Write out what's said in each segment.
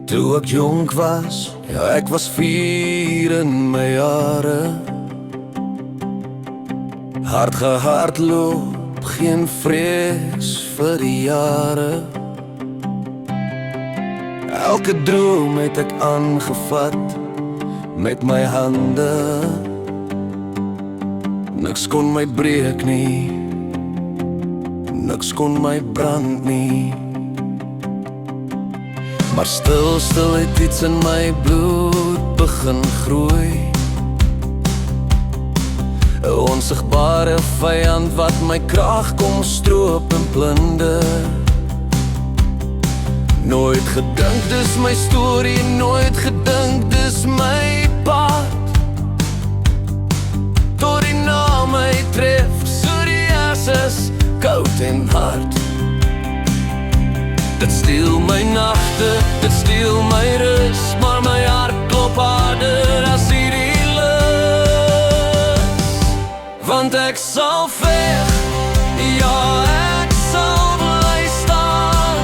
Toe ek jonk was, ja ek was 4 in my jare. Hard gehardloop, geen vrees vir die jare. Elke droom het ek aangevat met my hande. Niks kon my breek nie, niks kon my brand nie. Maar stil, stil het iets in my bloed begin groei. 'n Onsigbare vyand wat my krag kom stroop en plunder. Nooit gedink dis my storie, nooit gedink dis my pad. Tot die na my tref, so die asses, koud en hard. Dit steel my nagte, dit steel my rus, maar my hart klop harder as hierdie lus. Want ek sal veg, ja ek sal bly staan.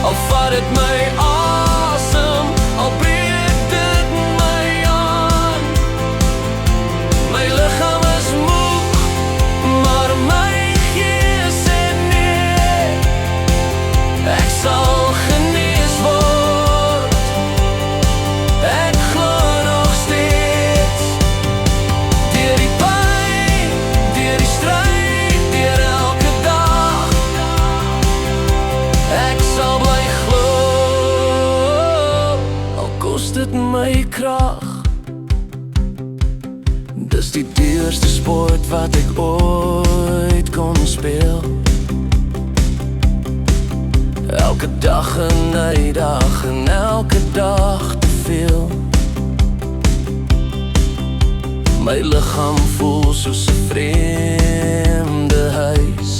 Al vat het my asem, al breek dit my aan. My lichaam is moeg, maar my gees sê nee. Ek sal genees word, ek glo nog steeds. Deur die pyn, deur die stryd, deur elke dag. Ek sal bly glo, al kos dit my krag. Dis die duurste sport wat ek ooit kon speel. Elke dag en dag en elke dag te veel. My lichaam voel soos 'n vreemde huis,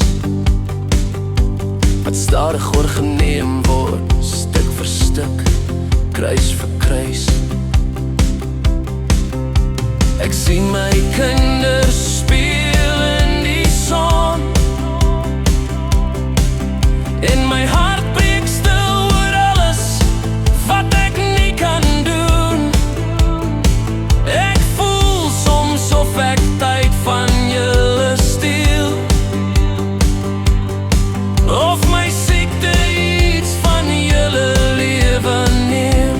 wat stadig oorgeneem word, stuk vir stuk, kruis vir kruis. Ek sien my kinders speel in die son, en my hart breek stil oor alles wat ek nie kan doen. Ek voel soms of ek tyd van julle steel, of my siekte iets van julle lewe neem.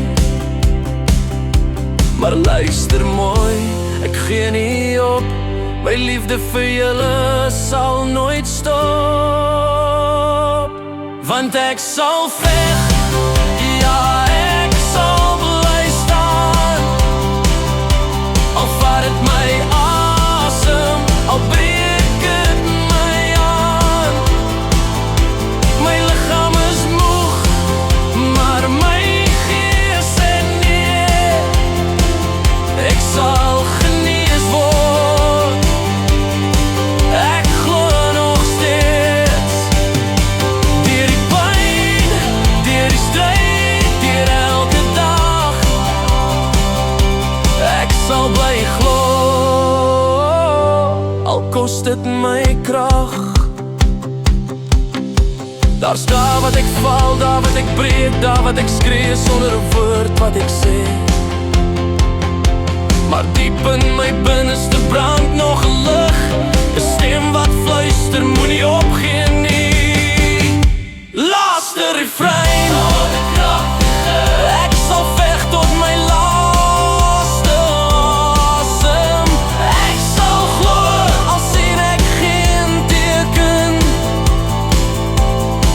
Maar luister mooi, ek gee nie op, my liefde vir julle sal nooit stop. Want ek sal veg, ja ek sal bly staan. Al vat het my asem, al breek het my aan. My lichaam is moeg, maar my gees sê nee. Ek sal genees word, ek glo nog steeds. Deur die pyn, deur die stryd, deur elke dag. Ek sal bly glo, al kos dit my krag. Daar's dae wat ek val, dae wat ek breek, dae wat ek skree sonder 'n woord wat ek sê. Maar diep in my binneste brand nog 'n lig, 'n stem wat fluister, moenie opgee nie. Laaste refrein, ek sal veg tot my laaste asem. Ek sal glo, al sien ek geen teken.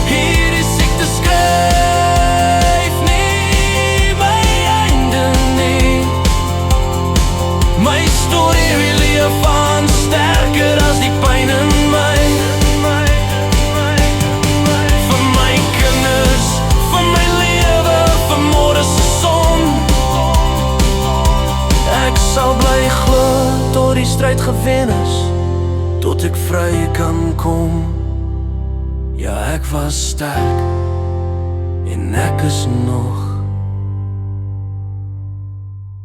Hierdie siekte skryf nie my einde nie. My storie wil leef aan, sterker as die pyn in my. Vir my kinders, vir my lewe, vir môre se son. Ek sal bly glo, tot die stryd gewen is, tot ek vry kan kom. Ja, ek was sterk, en ek is nog